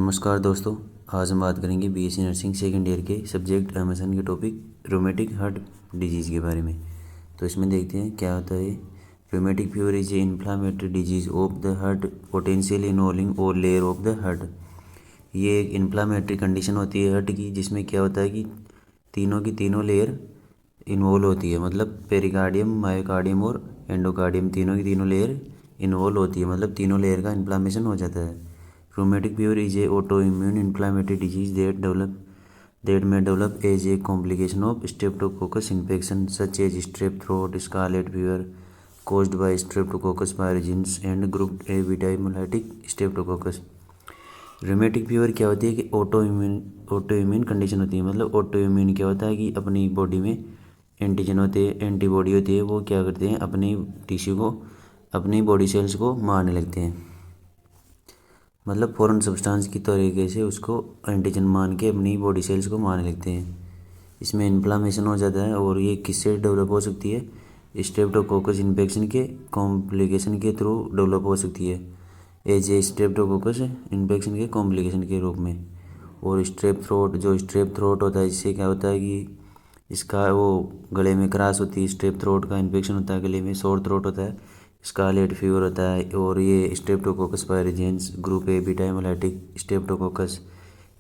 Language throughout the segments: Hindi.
नमस्कार दोस्तों। आज हम बात करेंगे बीएससी नर्सिंग सेकेंड ईयर के सब्जेक्ट एमएसएन के टॉपिक रोमेटिक हार्ट डिजीज़ के बारे में। तो इसमें देखते हैं क्या होता है। Rheumatic fever is a inflammatory disease of the heart potentially involving और लेयर ऑफ द हार्ट। ये एक इन्फ्लामेटरी कंडीशन होती है हार्ट की, जिसमें क्या होता है कि तीनों की तीनों लेयर इन्वॉल्व होती है। मतलब पेरिकार्डियम, मायोकार्डियम और एंडोकार्डियम, तीनों की तीनों लेयर इन्वॉल्व होती है। मतलब तीनों लेयर का इन्फ्लामेशन हो जाता है। Rheumatic fever is a autoimmune inflammatory disease that may develop as a complication of streptococcus infection such as strep throat, scarlet fever caused by Streptococcus pyogenes and group A beta hemolytic streptococcus। Rheumatic fever क्या होती है कि ऑटोइम्यून कंडीशन होती है। मतलब ऑटोइम्यून क्या होता है कि अपनी बॉडी में एंटीजन होते हैं, एंटीबॉडी होती है, वो क्या करते हैं अपनी टिश्यू को, अपनी बॉडी सेल्स को मारने लगते हैं। मतलब फॉरेन सब्सटेंस की तरीके से उसको एंटीजन मान के अपनी बॉडी सेल्स को मारने लगते हैं। इसमें इन्फ्लामेशन हो जाता है और ये किससे डेवलप हो सकती है? स्ट्रेप्टोकोकस इन्फेक्शन के कॉम्प्लिकेशन के थ्रू डेवलप हो सकती है। एज ए स्ट्रेप्टोकोकस इन्फेक्शन के कॉम्प्लिकेशन के रूप में। और स्ट्रेप थ्रोट होता है, इससे क्या होता है कि इसका वो गले में क्रास होती है, स्ट्रेप थ्रोट का इन्फेक्शन होता है, गले में सोर थ्रोट होता है, स्कारलेट फीवर होता है। और ये Streptococcus pyogenes, group A beta haemolytic streptococcus,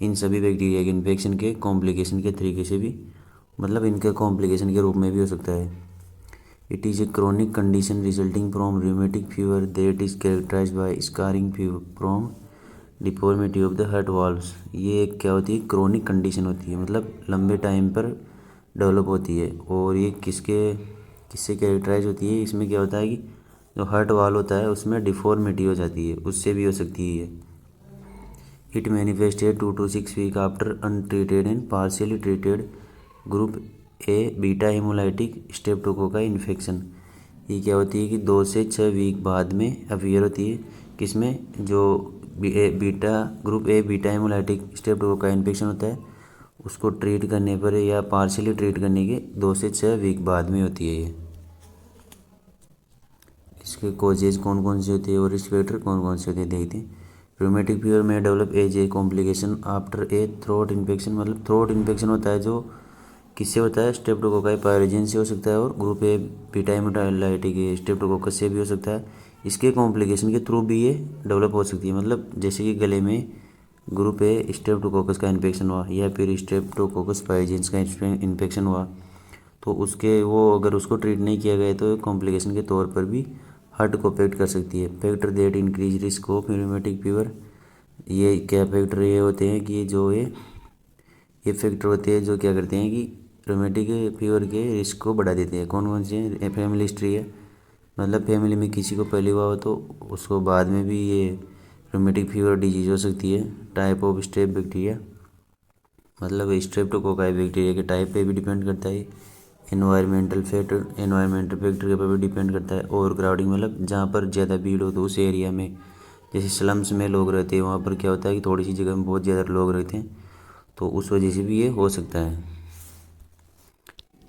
इन सभी बैक्टीरिया के इन्फेक्शन के कॉम्प्लिकेशन के तरीके से भी, मतलब इनके कॉम्प्लिकेशन के रूप में भी हो सकता है। It is a chronic condition resulting from rheumatic fever that is characterize by scarring from deformity of the heart valves. ये एक क्या होती है? क्रोनिक कंडीशन होती है, मतलब लंबे टाइम पर डेवलप होती है। और ये किससे कैरेक्टराइज होती है? इसमें क्या होता है कि जो हार्ट वाल होता है उसमें डिफॉर्मिटी हो जाती है, उससे भी हो सकती है। It manifested 2 to 6 week after untreated and partially treated group A beta haemolytic streptococcal infection. ये क्या होती है कि 2 से 6 वीक बाद में अफियर होती है। किसमें? जो group A beta haemolytic streptococcal infection होता है, उसको ट्रीट करने पर या पार्शियली ट्रीट करने के 2 से 6 वीक बाद में होती है ये। इसके कॉजेज कौन कौन से होते हैं और रिस्क फैक्टर कौन कौन से होते हैं देखते हैं। रूमेटिक फीवर में develop as a complication after a throat infection. मतलब थ्रोट इन्फेक्शन होता है जो किससे होता है? स्ट्रेप्टोकोकाई पायरोजेन से हो सकता है और group A beta haemolytic Streptococcus से भी हो सकता है। इसके कॉम्प्लिकेशन के थ्रू भी ये डेवलप हो सकती है। मतलब जैसे कि गले में ग्रुप ए स्ट्रेप्टोकोकस का इन्फेक्शन हुआ या फिर स्ट्रेप्टोकोकस पायरोजेंस का इन्फेक्शन हुआ, तो उसके वो अगर उसको ट्रीट नहीं किया गया तो कॉम्प्लिकेशन के तौर पर भी हार्ट को अफेक्ट कर सकती है। Factor that increase risk of rheumatic fever. ये क्या फैक्टर ये होते हैं कि जो ये फैक्टर होते हैं जो क्या करते हैं कि रूमेटिक फीवर के रिस्क को बढ़ा देते हैं। कौन कौन से हैं? फैमिली हिस्ट्री है, मतलब फैमिली में किसी को पहले हुआ हो तो उसको बाद में भी ये रूमेटिक फीवर डिजीज हो सकती है। टाइप ऑफ स्ट्रेप बैक्टीरिया, मतलब स्ट्रेप्टोकोकाई बैक्टीरिया के टाइप पे भी डिपेंड करता है। एनवायरमेंटल फैक्टर के ऊपर भी डिपेंड करता है। ओवर क्राउडिंग, मतलब जहाँ पर ज़्यादा भीड़ हो तो उस एरिया में, जैसे स्लम्स में लोग रहते हैं, वहाँ पर क्या होता है कि थोड़ी सी जगह में बहुत ज़्यादा लोग रहते हैं, तो उस वजह से भी ये हो सकता है।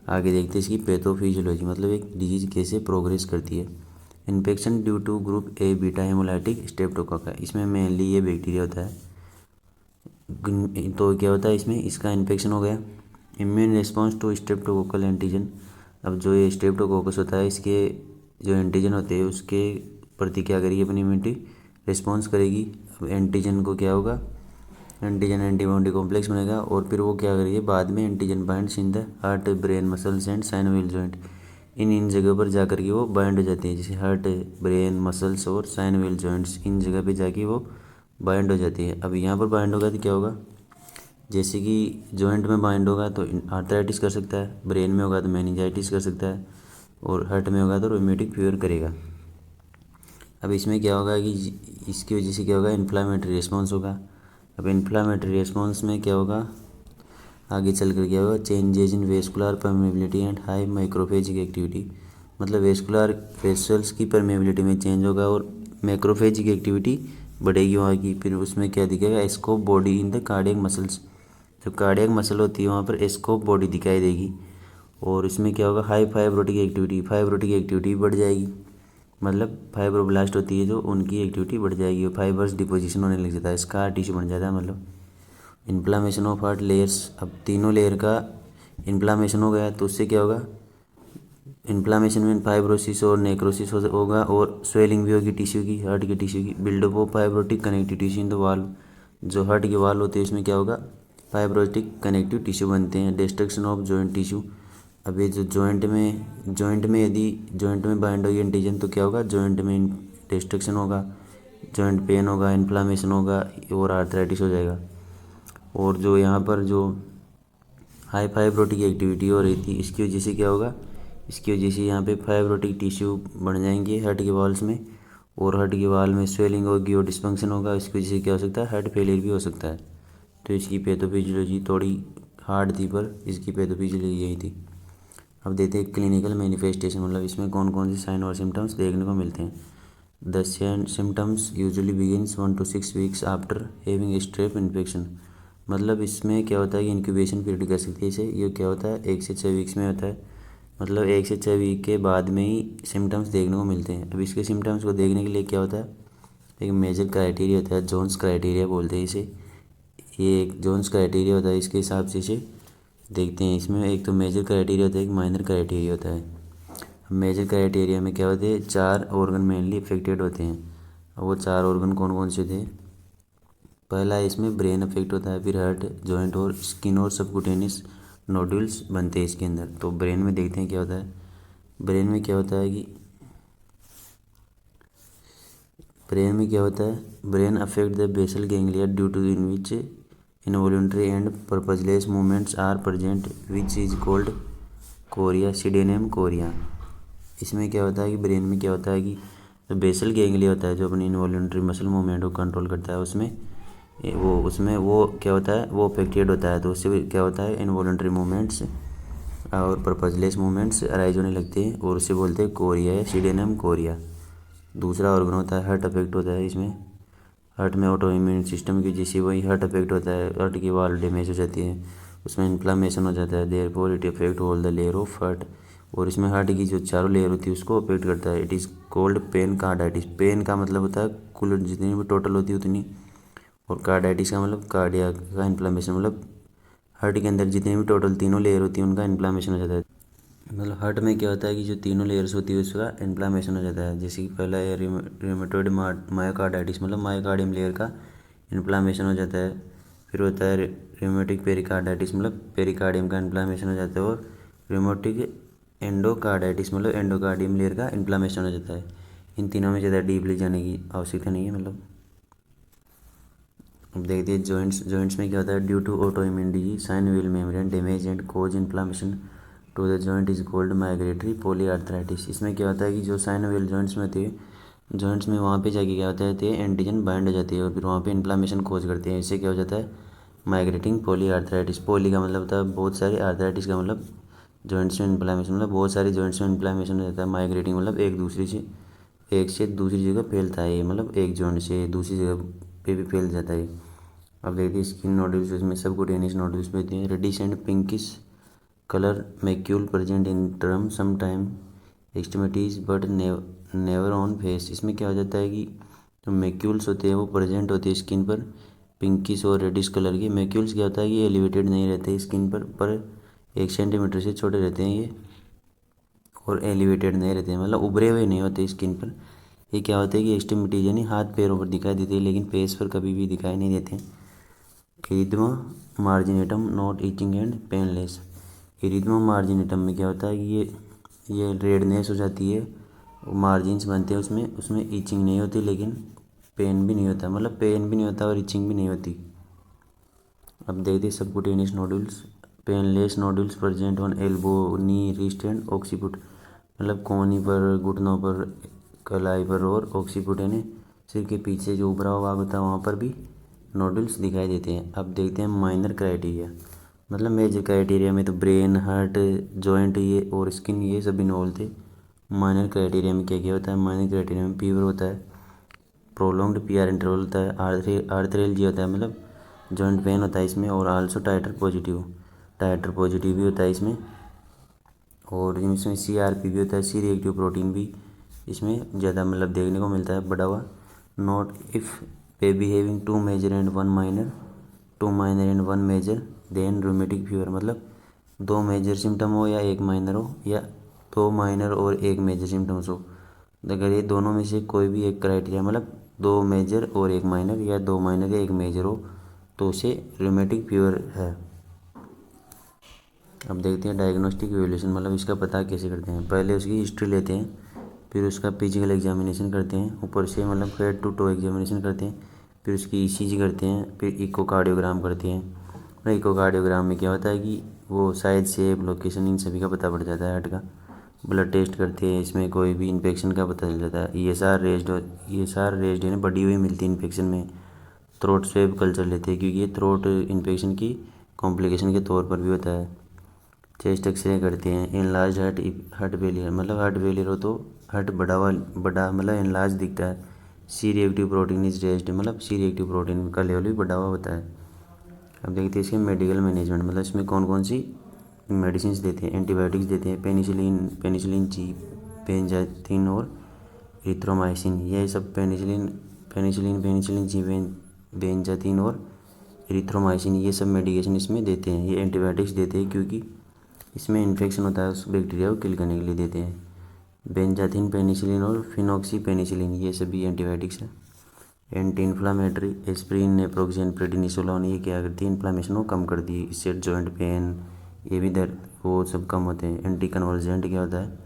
आगे देखते हैं इसकी पैथोफिजियोलॉजी, मतलब एक डिजीज़ कैसे प्रोग्रेस करती है। Infection due to group A beta haemolytic streptococcal, इसमें मेनली ये बैक्टीरिया होता है। तो क्या होता है इसमें? इसका इन्फेक्शन हो गया। Immune response to streptococcal antigen. अब जो ये स्ट्रेप्टोकोकस होता है, इसके जो एंटीजन होते हैं उसके प्रति क्या करेगी? अपनी इम्यूनिटी रिस्पॉन्स करेगी। अब एंटीजन को क्या होगा? एंटीजन एंटीबॉडी कॉम्प्लेक्स बनेगा और फिर वो क्या करेगी? बाद में antigen binds in the heart, brain, muscles and synovial joint. इन जगह पर जाकर के वो बाइंड हो जाती है, जैसे हार्ट, ब्रेन, मसल्स और साइनोवियल जॉइंट्स, इन जगह पे जाके वो बाइंड हो जाती है। अब यहाँ पर बाइंड होगा तो क्या होगा? जैसे कि जॉइंट में बाइंड होगा तो आर्थराइटिस कर सकता है, ब्रेन में होगा तो मेनिंजाइटिस कर सकता है, और हार्ट में होगा तो रोमेटिक फीवर करेगा। अब इसमें क्या होगा कि इसकी वजह से क्या होगा? इन्फ्लामेटरी रिस्पॉन्स होगा। अब इन्फ्लामेटरी रिस्पॉन्स में क्या होगा? आगे चल कर क्या होगा? Changes in vascular permeability and high microphagic activity. मतलब वेस्कुलर वेसल्स की परमेबिलिटी में चेंज होगा और मैक्रोफेजिक एक्टिविटी बढ़ेगी वहाँ की। फिर उसमें क्या दिखेगा? Aschoff body in the cardiac muscles. जो कार्डियक मसल होती है वहाँ पर एस्कोप बॉडी दिखाई देगी। और इसमें क्या होगा? हाई फाइब्रोटिक एक्टिविटी भी बढ़ जाएगी। मतलब फाइब्रोब्लास्ट होती है जो, उनकी एक्टिविटी बढ़ जाएगी और फाइबर्स डिपोजिशन होने लग जाता है, स्कार टिश्यू बन जाता है। मतलब इन्फ्लामेशन ऑफ हार्ट लेयर्स, अब तीनों लेयर का इन्फ्लामेशन हो गया तो उससे क्या होगा, इन्फ्लामेशन में फाइब्रोसिस और नेक्रोसिस होगा और स्वेलिंग भी होगी टिश्यू की, हार्ट के टिश्यू की। Buildup of fibrotic connective tissue in the valve, जो हार्ट के वाल्व होते हैं इसमें क्या होगा, फाइब्रोटिक कनेक्टिव टिश्यू बनते हैं। डिस्ट्रक्शन ऑफ जॉइंट टिश्यू, अब ये जो जॉइंट में यदि जॉइंट में बाइंड होगी एंटीजन तो क्या होगा, जॉइंट में डिस्ट्रक्शन होगा, जॉइंट पेन होगा, इन्फ्लामेशन होगा और आर्थराइटिस हो जाएगा। और जो यहाँ पर जो हाई फाइब्रोटिक एक्टिविटी हो रही थी इसकी वजह से क्या होगा, इसकी वजह से यहाँ पे फाइब्रोटिक टिश्यू बन जाएंगे हार्ट के वॉल्स में, और हार्ट के वाल में स्वेलिंग होगी और डिस्फंक्शन होगा। इसकी वजह से क्या हो सकता है, हार्ट फेलियर भी हो सकता है। तो इसकी पैथोफिजियोलॉजी थोड़ी हार्ड थी पर इसकी पैथोफिजियोलॉजी यही थी। अब देखते हैं क्लिनिकल मैनिफेस्टेशन, मतलब इसमें कौन कौन से साइन और सिम्टम्स देखने को मिलते हैं। The symptoms usually begins 1 to 6 weeks after having strep infection, मतलब इसमें क्या होता है कि इंक्यूबेशन पीरियड कह सकते हैं इसे, ये क्या होता है 1 से 6 वीक्स में होता है, मतलब 1 से 6 वीक के बाद में ही सिम्टम्स देखने को मिलते हैं। अब इसके सिम्टम्स को देखने के लिए क्या होता है, एक मेजर क्राइटेरिया होता है, जोन्स क्राइटेरिया बोलते हैं इसे, ये एक जोन्स क्राइटेरिया होता है, इसके हिसाब से इसे देखते हैं। इसमें एक तो मेजर क्राइटेरिया होता है, एक माइनर क्राइटेरिया होता है। मेजर क्राइटेरिया में क्या होते हैं, 4 ऑर्गन मेनली अफेक्टेड होते हैं। वो 4 ऑर्गन कौन कौन से थे, पहला इसमें ब्रेन अफेक्ट होता है, फिर हार्ट, जॉइंट और स्किन और सबकुटेनियस नोड्यूल्स बनते हैं इसके अंदर। तो ब्रेन में देखते हैं क्या होता है, ब्रेन में क्या होता है कि brain affect the basal ganglia due to in which involuntary and purposeless movements are present which is called chorea, Sydenham chorea. इसमें क्या होता है कि ब्रेन में क्या होता है कि जो बेसल गैंग्लिया होता है जो अपनी इनवॉल्यूंटरी मसल मूवमेंट को कंट्रोल करता है, उसमें वो क्या होता है, वो अफेक्टेड होता है। तो उससे क्या होता है, इनवॉल्यूंटरी मूवमेंट्स और पर्पजलेस मूवमेंट्स अराइज होने लगते हैं और उसे बोलते हैं कोरिया या सीडेनियम कोरिया। दूसरा ऑर्गन होता है हार्ट अफेक्ट होता है, इसमें हार्ट में ऑटो इम्यून सिस्टम की जैसे वही हार्ट अफेक्ट होता है, हार्ट की वाल डैमेज हो जाती है, उसमें इन्फ्लामेशन हो जाता है, therefore it affect all the layer of heart, और इसमें हार्ट की जो चारों लेयर होती है उसको अफेक्ट करता है। It is called pancarditis, pan का मतलब होता है कुल जितनी भी टोटल होती है उतनी, और कार्डाइटिस का मतलब कार्डिया का इन्फ्लामेशन, मतलब हार्ट के अंदर जितनी भी टोटल तीनों लेयर होती है उनका इन्फ्लामेशन हो जाता है। मतलब हार्ट में क्या होता है कि जो तीनों लेयर्स होती है उसका इन्फ्लामेशन हो जाता है। जैसे कि पहला है रिमेटॉइड मायोकार्डाइटिस, मतलब मायोकार्डियम लेयर का इन्फ्लामेशन हो जाता है। फिर होता है रिमेटिक पेरिकार्डाइटिस, मतलब पेरिकार्डियम का इन्फ्लामेशन हो जाता है। और रिमेटिक एंडोकार्डाइटिस, मतलब एंडोकार्डियम लेयर का इन्फ्लामेशन हो जाता है। इन तीनों में ज़्यादा डीपली जाने की आवश्यकता नहीं है। मतलब अब देखते हैं जॉइंट्स में क्या होता है, due to autoimmune disease synovial membrane damage and cause inflammation to the joint is called migratory polyarthritis. इसमें क्या होता है कि जो साइनोवियल जॉइंट्स में होती है, जॉइंट्स में वहाँ पे जाके क्या होता है, एंटीजन बाइंड हो जाती है और फिर वहाँ पे इन्फ्लामेशन कोज करते हैं। इससे क्या हो जाता है, माइग्रेटिंग पॉलीआर्थराइटिस। पॉली का मतलब होता है बहुत सारे, आर्थराइटिस का मतलब जॉइंट्स में इन्फ्लामेशन, मतलब बहुत सारे जॉइंट्स में इन्फ्लामेशन हो जाता है। माइग्रेटिंग मतलब एक से दूसरी जगह फैलता है, मतलब एक जॉइंट से दूसरी जगह पे भी फैल जाता है। अब देखिए स्किन नोड्यूल्स, इसमें सबकुटेनियस नोड्यूल्स भी होते हैं, reddish and pinkish colour macule present in term sometime extremities but never on face. इसमें क्या हो जाता है कि जो मैक्यूल्स होते हैं वो प्रेजेंट होते हैं स्किन पर, पिंकिश और रेडिश कलर के। मैक्यूल्स क्या होता है कि एलिवेटेड नहीं रहते स्किन पर 1 सेंटीमीटर से छोटे रहते हैं ये, और एलिवेटेड नहीं रहते हैं, मतलब उभरे हुए नहीं होते स्किन पर। ये क्या होता है कि एक्सट्रीमिटीज यानी हाथ पैरों पर दिखाई देते हैं लेकिन फेस पर कभी भी दिखाई नहीं देते हैं। Erythema मार्जिनेटम not etching and painless. Erythema मार्जिनेटम में क्या होता है कि ये रेडनेस हो जाती है, मार्जिन्स बनते हैं उसमें, इचिंग नहीं होती लेकिन पेन भी नहीं होता, मतलब पेन भी नहीं होता और इचिंग भी नहीं होती। अब देखते हैं subcutaneous nodules, painless nodules present on elbow, knee, wrist and occiput, मतलब कोहनी पर, घुटनों पर, कलाई पर और ऑक्सीपुट यानी सिर के पीछे जो उभरा हुआ भाग होता है वहाँ पर भी नोडुल्स दिखाई देते हैं। अब देखते हैं माइनर क्राइटेरिया, मतलब मेजर क्राइटेरिया में तो ब्रेन, हार्ट, जॉइंट ये और स्किन ये सभी इन्वॉल्व थे। माइनर क्राइटेरिया में क्या क्या होता है, माइनर क्राइटेरिया में फीवर होता है, प्रोलॉन्ग्ड पीआर इंटरवल होता है, आर्थरेल्जिया होता है, मतलब जॉइंट पेन होता है इसमें, और आल्सो टाइटर पॉजिटिव भी होता है इसमें, और इसमें CRP भी होता है, सी रिएक्टिव प्रोटीन भी इसमें ज़्यादा मतलब देखने को मिलता है बढ़ा हुआ। Note if baby having 2 major and 1 minor, 2 minor and 1 major then rheumatic fever, मतलब 2 मेजर सिम्टम हो या 1 माइनर हो, या 2 माइनर और 1 मेजर सिम्टम्स हो। अगर ये दोनों में से कोई भी एक क्राइटेरिया, मतलब 2 मेजर और 1 माइनर या 2 माइनर या 1 मेजर हो, तो उसे रूमेटिक फीवर है। अब देखते हैं डायग्नोस्टिक इवैल्यूएशन, मतलब इसका पता कैसे करते हैं। पहले उसकी हिस्ट्री लेते हैं, फिर उसका फिजिकल एग्जामिनेशन करते हैं, ऊपर से मतलब हेड टू टो एग्जामिनेशन करते हैं, फिर उसकी ईसीजी करते हैं, फिर इकोकार्डियोग्राम करते हैं। इकोकार्डियोग्राम में क्या होता है कि वो साइज, शेप, लोकेशन, इन सभी का पता पड़ जाता है हार्ट का। ब्लड टेस्ट करते हैं, इसमें कोई भी इन्फेक्शन का पता चल जाता है। ESR रेस्ड है, बढ़ी हुई मिलती है इन्फेक्शन में। थ्रोट स्वेब कल्चर लेते हैं, क्योंकि ये थ्रोट इन्फेक्शन की कॉम्प्लिकेशन के तौर पर भी होता है। चेस्ट एक्सरे करते हैं। एनलार्ज हार्ट फेलियर, मतलब हार्ट फेलियर हो तो हार्ट बड़ा मतलब एनलार्ज दिखता है। C reactive protein is raised, मतलब सी रिएक्टिव प्रोटीन का लेवल भी बढ़ा हुआ होता है। अब देखते हैं इसके मेडिकल मैनेजमेंट, मतलब इसमें कौन कौन सी मेडिसिन देते हैं। एंटीबायोटिक्स देते हैं, पेनिसिलिन जी, बेंजाथिन और इरिथ्रोमाइसिन। ये सब पेनिसिलिन जी, बेंजाथिन और इरिथ्रोमाइसिन, ये सब मेडिकेशन इसमें देते हैं। ये एंटीबायोटिक्स देते हैं क्योंकि इसमें इन्फेक्शन होता है, उस बैक्टीरिया को किल करने के लिए देते हैं। बेंजाथिन, पेनिसिलिन और फिनॉक्सी पेनिसिलिन, ये सभी एंटीबायोटिक्स है। एंटी इन्फ्लामेटरी, एस्प्रिन, नेप्रोक्सेन, प्रेडिनिसोलोन, ये क्या करती है, इन्फ्लामेशन को कम करती है। इससे जॉइंट पेन, ये भी दर्द, वो सब कम होते हैं। एंटी कन्वर्जेंट क्या होता है,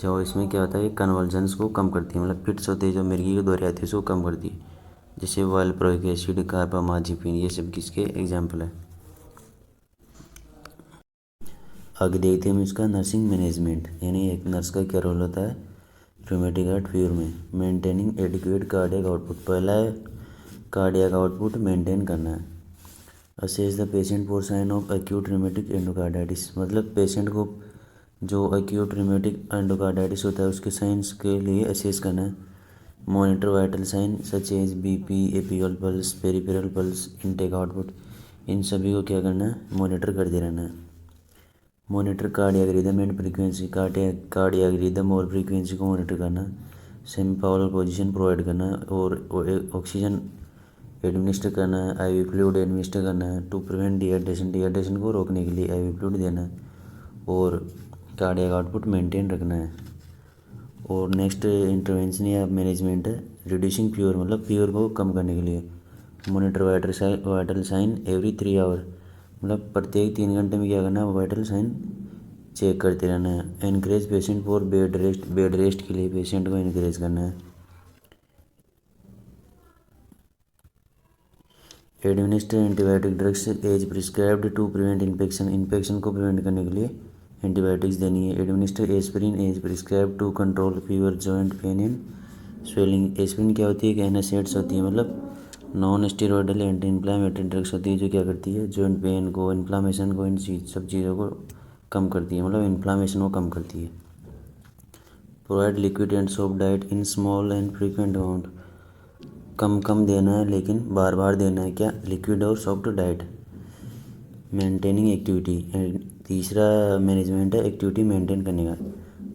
जो इसमें क्या होता है, कन्वर्जेंस को कम करती है, मतलब फिट्स होते हैं जो मिर्गी के दौरे आती है उसको कम करती है। जैसे वालप्रोइक एसिड, कार्बामाजिपिन, ये सब किसके एग्जाम्पल है। आगे देखते हैं हम इसका नर्सिंग मैनेजमेंट, यानी एक नर्स का क्या रोल होता है रूमेटिक हार्ट फीवर में। मेंटेनिंग एडिक्वेट कार्डियक आउटपुट, पहला है कार्डियक आउटपुट मेंटेन करना है। Assess the patient for sign of acute rheumatic endocarditis, मतलब पेशेंट को जो एक्यूट रूमेटिक एंडोकार्डाइटिस होता है उसके साइंस के लिए असेस करना है। Monitor vital sign such as BP, apical pulse, peripheral pulse, intake output, इन सभी को क्या करना है, मॉनिटर करते रहना है। Monitor cardiac rhythm and frequency, cardiac rhythm और फ्रीक्वेंसी को मॉनिटर करना। सेमी पावरल पोजीशन प्रोवाइड करना और ऑक्सीजन एडमिनिस्टर करना है। IV फ्लूइड एडमिनिस्टर करना है टू प्रिवेंट डिहाइड्रेशन को रोकने के लिए IV फ्लूइड देना है। और कार्डियक आउटपुट मेंटेन रखना है। और नेक्स्ट इंटरवेंशन या मैनेजमेंट है रिड्यूसिंग फीवर, मतलब फीवर को कम करने के लिए। Monitor vital sign every 3 hour, मतलब प्रत्येक 3 घंटे में क्या करना है, वाइटल साइन चेक करते रहना है। Encourage patient for bed rest के लिए पेशेंट को इनकरेज करना है। Administer antibiotic drugs as prescribed to prevent infection को प्रिवेंट करने के लिए एंटीबायोटिक्स देनी है। Administer aspirin as prescribe to control fever, joint pain and swelling. Aspirin क्या होती है, कि NSAIDs होती है, मतलब non steroidal anti inflammatory drugs होती है, जो क्या करती है जॉइंट पेन को, इन्फ्लामेशन को, इन सब चीज़ों को कम करती है, मतलब इन्फ्लामेशन को कम करती है। Provide liquid and soft diet in small and frequent amount, कम कम देना है लेकिन बार बार देना है, क्या, लिक्विड और सॉफ्ट डाइट। मेंटेनिंग एक्टिविटी, तीसरा मैनेजमेंट है एक्टिविटी मेंटेन करने का।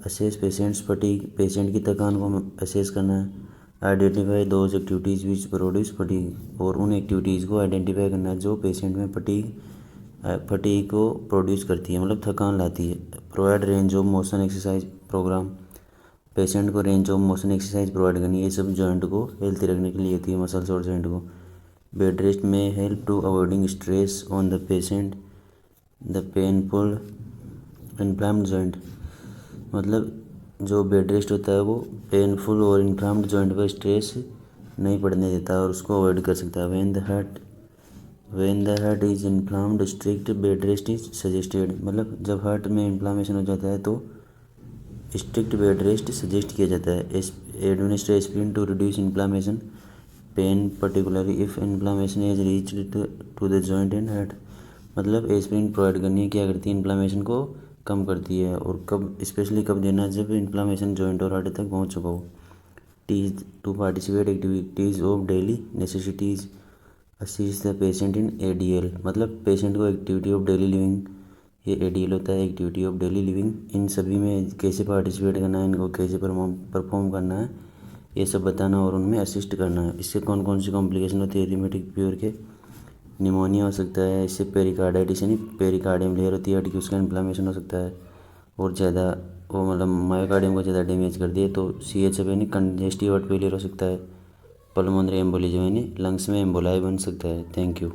असेस पेशेंट्स फटीग, पेशेंट की थकान को असेस करना है। Identify those activities which produce fatigue, और उन एक्टिविटीज़ को आइडेंटिफाई करना है जो पेशेंट में फटीग को प्रोड्यूस करती है, मतलब थकान लाती है। Provide range of motion exercise programme, patient को range of motion exercise provide करनी है, ये सब जॉइंट को हेल्थी रखने के लिए होती है, मसल्स और जॉइंट को। बेड रेस्ट में help to avoiding stress on the patient the painful inflamed joint, मतलब जो बेड रेस्ट होता है वो पेनफुल और इन्फ्लाम्ड जॉइंट पर स्ट्रेस नहीं पड़ने देता और उसको अवॉइड कर सकता है। When the heart is inflamed strict bed rest is suggested, मतलब जब हार्ट में इन्फ्लामेशन हो जाता है तो स्ट्रिक्ट बेड रेस्ट सजेस्ट किया जाता है। Administer aspirin to reduce inflammation pain, particularly if inflammation is reached to the joint and heart, मतलब एस्पिरिन प्रोवाइड करनी है, क्या करती है, इन्फ्लामेशन को कम करती है। और कब, स्पेशली कब देना है, जब इन्फ्लामेशन जॉइंट और हार्ट तक पहुंच चुका हो। Teach to participate activities of daily necessities, assist the patient in ADL, मतलब पेशेंट को एक्टिविटी ऑफ डेली लिविंग ये एडीएल होता है, एक्टिविटी ऑफ डेली लिविंग। इन सभी में कैसे पार्टिसिपेट करना है, इनको कैसे परफॉर्म करना है, ये सब बताना और उनमें असिस्ट करना है। इससे कौन कौन सी कॉम्प्लिकेशन होती है रिमेटिक फीवर के? निमोनिया हो सकता है, इससे पेरिकार्डाइटिस यानी पेरिकार्डियम लेयर होती है कि उसका इन्फ्लामेशन हो सकता है, और ज़्यादा वो मतलब मायोकार्डियम को ज़्यादा डैमेज कर दिए तो CHF यानी कंजेस्टिव हार्ट फेलियर हो सकता है। पल्मोनरी एम्बोलिज्म यानी लंग्स में एम्बोलाई बन सकता है। Thank you.